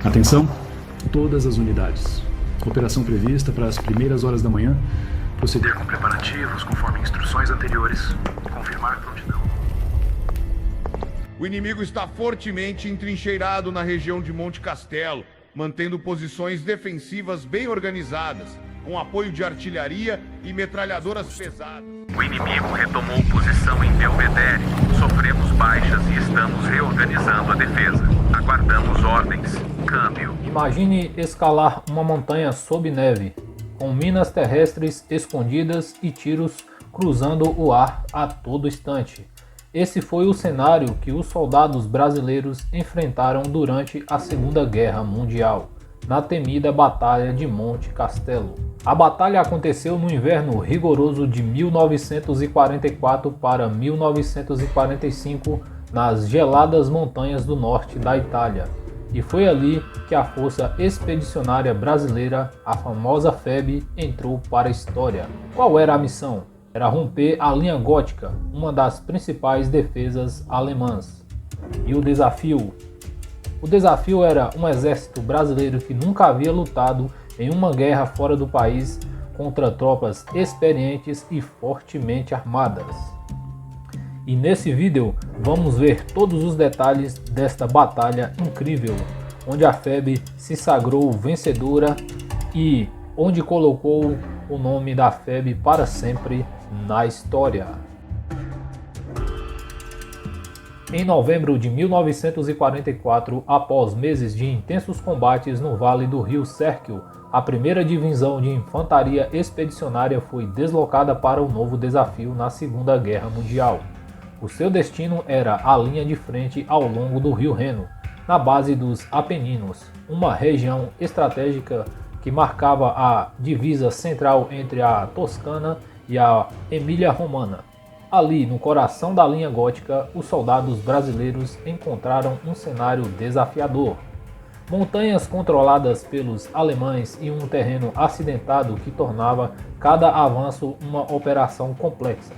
Atenção, todas as unidades. Operação prevista para as primeiras horas da manhã. Proceder com preparativos conforme instruções anteriores. Confirmar prontidão. O inimigo está fortemente entrincheirado na região de Monte Castelo, mantendo posições defensivas bem organizadas, com apoio de artilharia e metralhadoras pesadas. O inimigo retomou posição em Belvedere. Sofremos baixas e estamos reorganizando a defesa. Aguardamos ordens. Câmbio. Imagine escalar uma montanha sob neve, com minas terrestres escondidas e tiros cruzando o ar a todo instante. Esse foi o cenário que os soldados brasileiros enfrentaram durante a Segunda Guerra Mundial, na temida Batalha de Monte Castelo. A batalha aconteceu no inverno rigoroso de 1944 para 1945, nas geladas montanhas do norte da Itália. E foi ali que a Força Expedicionária Brasileira, a famosa FEB, entrou para a história. Qual era a missão? Era romper a linha gótica, uma das principais defesas alemãs. E o desafio? O desafio era um exército brasileiro que nunca havia lutado em uma guerra fora do país contra tropas experientes e fortemente armadas. E nesse vídeo vamos ver todos os detalhes desta batalha incrível, onde a FEB se sagrou vencedora e onde colocou o nome da FEB para sempre na história. Em novembro de 1944, após meses de intensos combates no Vale do Rio Sérquio, a primeira divisão de infantaria expedicionária foi deslocada para o novo desafio na Segunda Guerra Mundial. O seu destino era a linha de frente ao longo do Rio Reno, na base dos Apeninos, uma região estratégica que marcava a divisa central entre a Toscana e a Emília-Romana. Ali, no coração da linha gótica, os soldados brasileiros encontraram um cenário desafiador. Montanhas controladas pelos alemães e um terreno acidentado que tornava cada avanço uma operação complexa.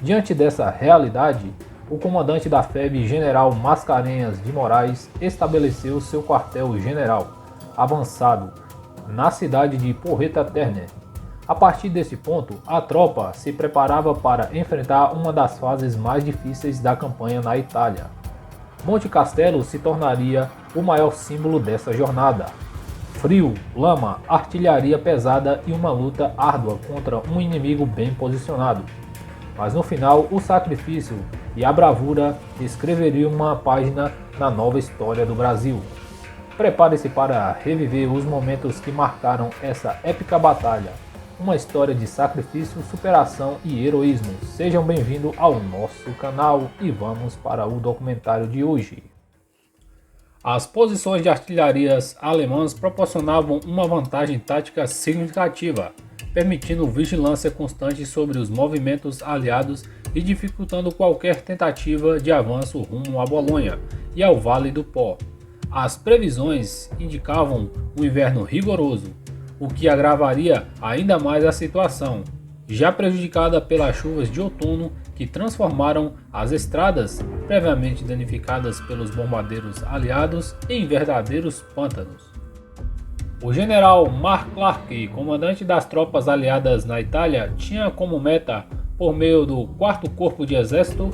Diante dessa realidade, o comandante da FEB, General Mascarenhas de Moraes, estabeleceu seu quartel-general avançado na cidade de Porreta Terner. A partir desse ponto, a tropa se preparava para enfrentar uma das fases mais difíceis da campanha na Itália. Monte Castelo se tornaria o maior símbolo dessa jornada. Frio, lama, artilharia pesada e uma luta árdua contra um inimigo bem posicionado. Mas no final, o sacrifício e a bravura escreveriam uma página na nova história do Brasil. Prepare-se para reviver os momentos que marcaram essa épica batalha. Uma história de sacrifício, superação e heroísmo. Sejam bem-vindos ao nosso canal e vamos para o documentário de hoje. As posições de artilharias alemãs proporcionavam uma vantagem tática significativa, permitindo vigilância constante sobre os movimentos aliados e dificultando qualquer tentativa de avanço rumo a Bolonha e ao Vale do Pó. As previsões indicavam um inverno rigoroso, o que agravaria ainda mais a situação, já prejudicada pelas chuvas de outono que transformaram as estradas, previamente danificadas pelos bombardeiros aliados, em verdadeiros pântanos. O general Mark Clark, comandante das tropas aliadas na Itália, tinha como meta, por meio do 4º Corpo de Exército,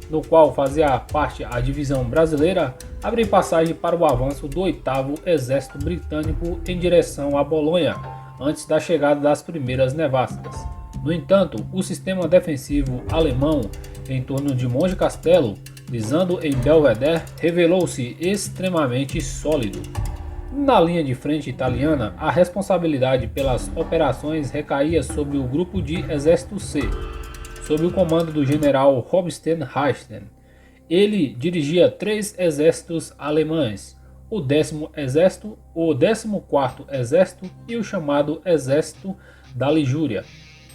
no qual fazia parte a divisão brasileira, abrir passagem para o avanço do 8º Exército Britânico em direção a Bolonha, antes da chegada das primeiras nevascas. No entanto, o sistema defensivo alemão em torno de Monte Castelo, visando em Belvedere, revelou-se extremamente sólido. Na linha de frente italiana, a responsabilidade pelas operações recaía sobre o Grupo de Exército C, sob o comando do general Robsten Reichen. Ele dirigia 3 exércitos alemães, o 10º Exército, o 14º Exército e o chamado Exército da Ligúria,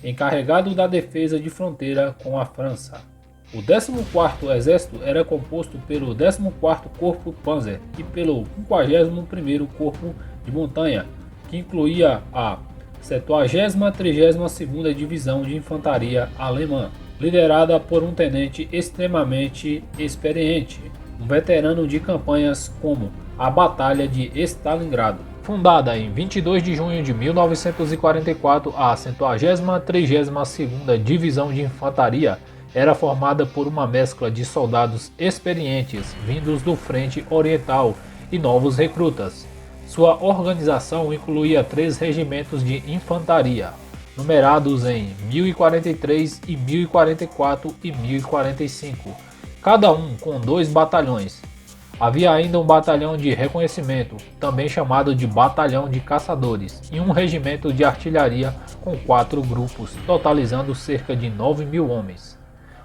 encarregado da defesa de fronteira com a França. O 14º Exército era composto pelo 14º Corpo Panzer e pelo 51º Corpo de Montanha, que incluía a 70ª-32ª Divisão de Infantaria Alemã, liderada por um tenente extremamente experiente, um veterano de campanhas como a Batalha de Stalingrado. Fundada em 22 de junho de 1944, a 132ª Divisão de Infantaria era formada por uma mescla de soldados experientes vindos do Frente Oriental e novos recrutas. Sua organização incluía 3 regimentos de infantaria, numerados em 1043 e 1044 e 1045, cada um com 2 batalhões. Havia ainda um batalhão de reconhecimento, também chamado de Batalhão de Caçadores, e um regimento de artilharia com 4 grupos, totalizando cerca de 9.000 homens.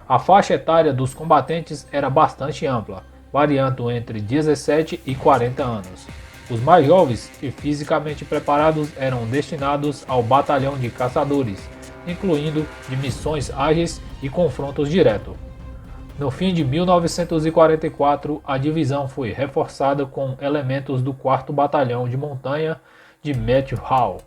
A faixa etária dos combatentes era bastante ampla, variando entre 17 e 40 anos. Os mais jovens e fisicamente preparados eram destinados ao Batalhão de Caçadores, incluindo de missões ágeis e confrontos diretos. No fim de 1944, a divisão foi reforçada com elementos do 4º Batalhão de Montanha de Matthew Hall,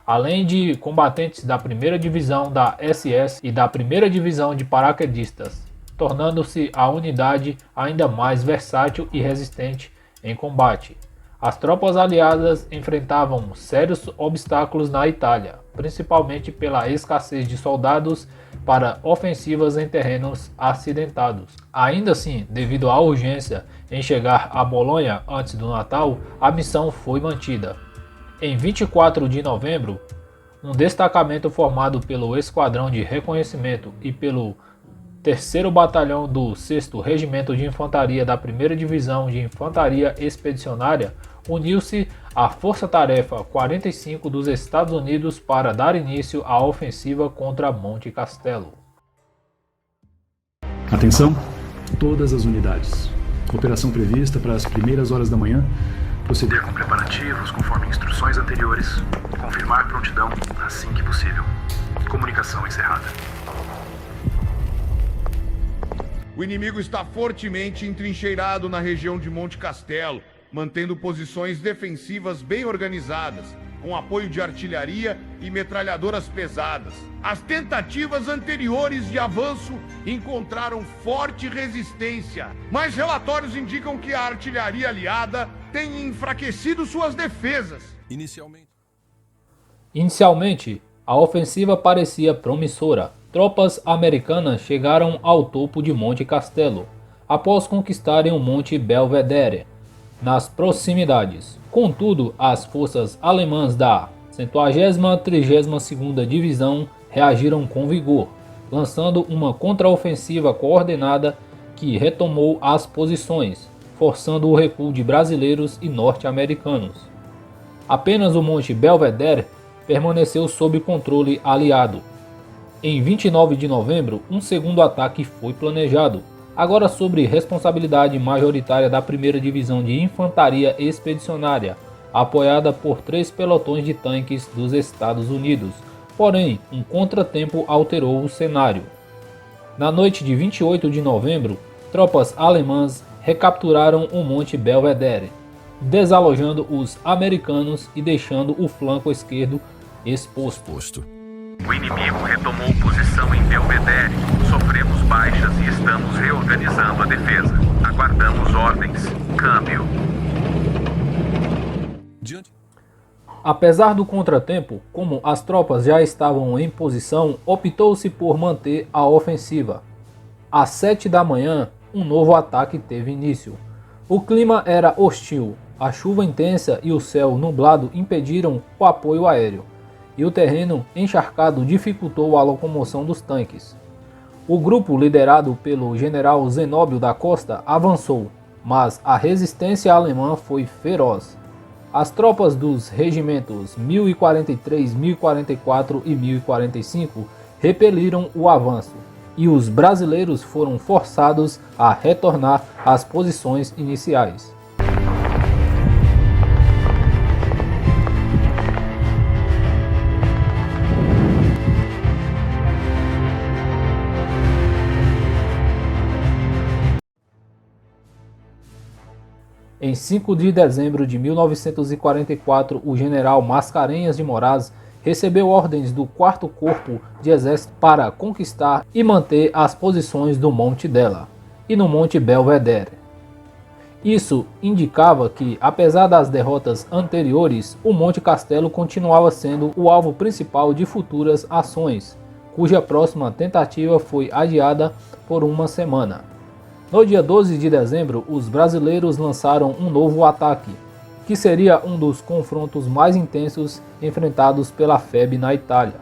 além de combatentes da 1ª Divisão da SS e da 1ª Divisão de Paraquedistas, tornando-se a unidade ainda mais versátil e resistente em combate. As tropas aliadas enfrentavam sérios obstáculos na Itália, principalmente pela escassez de soldados para ofensivas em terrenos acidentados. Ainda assim, devido à urgência em chegar a Bolonha antes do Natal, a missão foi mantida. Em 24 de novembro, um destacamento formado pelo Esquadrão de Reconhecimento e pelo 3º Batalhão do 6º Regimento de Infantaria da 1ª Divisão de Infantaria Expedicionária uniu-se à Força-Tarefa 45 dos Estados Unidos para dar início à ofensiva contra Monte Castelo. Atenção, todas as unidades. Operação prevista para as primeiras horas da manhã. Proceder com preparativos conforme instruções anteriores. Confirmar prontidão assim que possível. Comunicação encerrada. O inimigo está fortemente entrincheirado na região de Monte Castelo, mantendo posições defensivas bem organizadas, com apoio de artilharia e metralhadoras pesadas. As tentativas anteriores de avanço encontraram forte resistência, mas relatórios indicam que a artilharia aliada tem enfraquecido suas defesas. Inicialmente, a ofensiva parecia promissora. Tropas americanas chegaram ao topo de Monte Castelo, após conquistarem o Monte Belvedere, nas proximidades. Contudo, as forças alemãs da 132ª Divisão reagiram com vigor, lançando uma contraofensiva coordenada que retomou as posições, forçando o recuo de brasileiros e norte-americanos. Apenas o Monte Belvedere permaneceu sob controle aliado. Em 29 de novembro, um segundo ataque foi planejado, agora sob responsabilidade majoritária da 1ª Divisão de Infantaria Expedicionária, apoiada por 3 pelotões de tanques dos Estados Unidos. Porém, um contratempo alterou o cenário. Na noite de 28 de novembro, tropas alemãs recapturaram o Monte Belvedere, desalojando os americanos e deixando o flanco esquerdo exposto. O inimigo retomou posição em Belvedere. Sofremos baixas e estamos reorganizando a defesa. Aguardamos ordens. Câmbio. Apesar do contratempo, como as tropas já estavam em posição, optou-se por manter a ofensiva. Às 7 da manhã, um novo ataque teve início. O clima era hostil. A chuva intensa e o céu nublado impediram o apoio aéreo, e o terreno encharcado dificultou a locomoção dos tanques. O grupo, liderado pelo general Zenóbio da Costa, avançou, mas a resistência alemã foi feroz. As tropas dos regimentos 1043, 1044 e 1045 repeliram o avanço, e os brasileiros foram forçados a retornar às posições iniciais. Em 5 de dezembro de 1944, o general Mascarenhas de Moraes recebeu ordens do 4º Corpo de Exército para conquistar e manter as posições do Monte Della e no Monte Belvedere. Isso indicava que, apesar das derrotas anteriores, o Monte Castelo continuava sendo o alvo principal de futuras ações, cuja próxima tentativa foi adiada por uma semana. No dia 12 de dezembro, os brasileiros lançaram um novo ataque, que seria um dos confrontos mais intensos enfrentados pela FEB na Itália.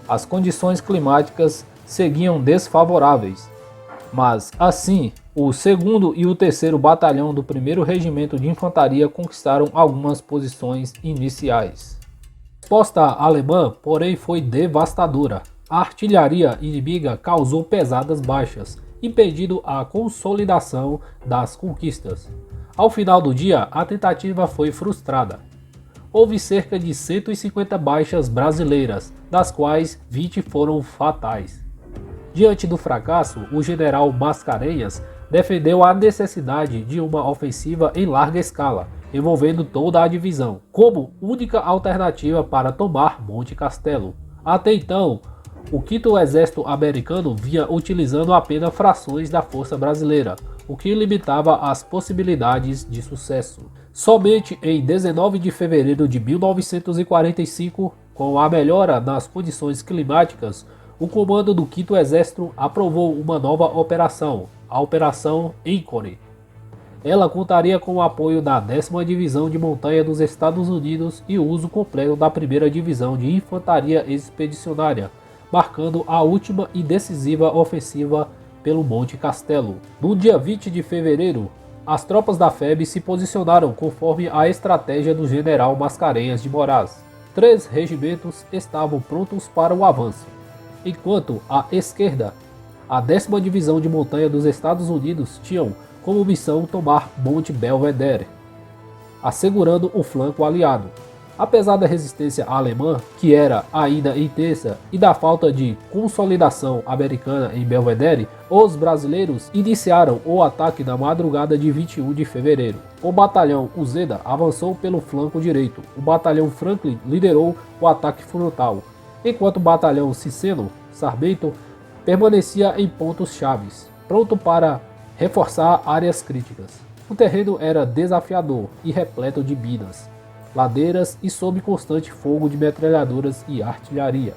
As condições climáticas seguiam desfavoráveis, mas assim, o 2º e o 3º Batalhão do 1º Regimento de Infantaria conquistaram algumas posições iniciais. A resposta alemã, porém, foi devastadora. A artilharia inimiga causou pesadas baixas, impedindo a consolidação das conquistas. Ao final do dia, a tentativa foi frustrada. Houve cerca de 150 baixas brasileiras, das quais 20 foram fatais. Diante do fracasso, o general Mascarenhas defendeu a necessidade de uma ofensiva em larga escala, envolvendo toda a divisão, como única alternativa para tomar Monte Castelo. Até então, o 5º Exército Americano vinha utilizando apenas frações da força brasileira, o que limitava as possibilidades de sucesso. Somente em 19 de fevereiro de 1945, com a melhora nas condições climáticas, o comando do 5º Exército aprovou uma nova operação, a Operação Anchorage. Ela contaria com o apoio da 10ª Divisão de Montanha dos Estados Unidos e o uso completo da 1ª Divisão de Infantaria Expedicionária, marcando a última e decisiva ofensiva pelo Monte Castelo. No dia 20 de fevereiro, as tropas da FEB se posicionaram conforme a estratégia do general Mascarenhas de Moraes. 3 regimentos estavam prontos para o avanço, enquanto à esquerda, a 10ª Divisão de Montanha dos Estados Unidos tinham como missão tomar Monte Belvedere, assegurando o flanco aliado. Apesar da resistência alemã, que era ainda intensa, e da falta de consolidação americana em Belvedere, os brasileiros iniciaram o ataque na madrugada de 21 de fevereiro. O batalhão Uzeda avançou pelo flanco direito, o batalhão Franklin liderou o ataque frontal, enquanto o batalhão Ciceno Sarmento permanecia em pontos chaves, pronto para reforçar áreas críticas. O terreno era desafiador e repleto de minas, ladeiras e sob constante fogo de metralhadoras e artilharia.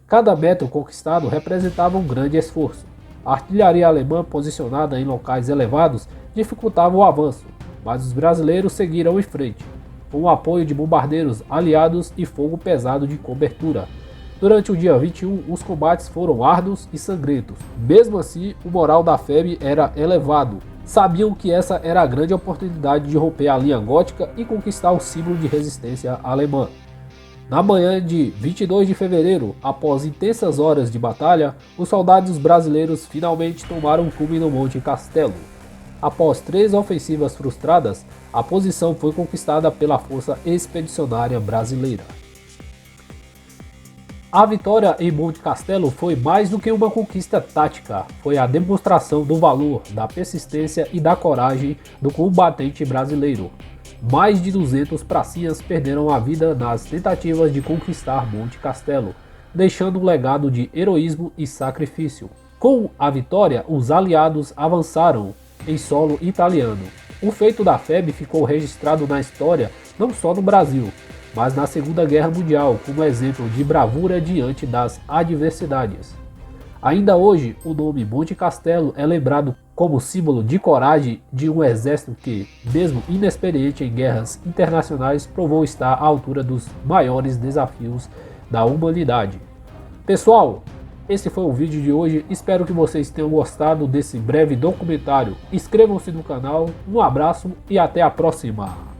Cada metro conquistado representava um grande esforço. A artilharia alemã, posicionada em locais elevados, dificultava o avanço, mas os brasileiros seguiram em frente, com o apoio de bombardeiros aliados e fogo pesado de cobertura. Durante o dia 21, os combates foram árduos e sangrentos. Mesmo assim, o moral da FEB era elevado. Sabiam que essa era a grande oportunidade de romper a linha gótica e conquistar o símbolo de resistência alemã. Na manhã de 22 de fevereiro, após intensas horas de batalha, os soldados brasileiros finalmente tomaram cume no Monte Castelo. Após 3 ofensivas frustradas, a posição foi conquistada pela Força Expedicionária Brasileira. A vitória em Monte Castelo foi mais do que uma conquista tática, foi a demonstração do valor, da persistência e da coragem do combatente brasileiro. Mais de 200 pracinhas perderam a vida nas tentativas de conquistar Monte Castelo, deixando um legado de heroísmo e sacrifício. Com a vitória, os aliados avançaram em solo italiano. O feito da FEB ficou registrado na história não só no Brasil, mas na Segunda Guerra Mundial, como exemplo de bravura diante das adversidades. Ainda hoje, o nome Monte Castelo é lembrado como símbolo de coragem de um exército que, mesmo inexperiente em guerras internacionais, provou estar à altura dos maiores desafios da humanidade. Pessoal, esse foi o vídeo de hoje, espero que vocês tenham gostado desse breve documentário. Inscrevam-se no canal, um abraço e até a próxima!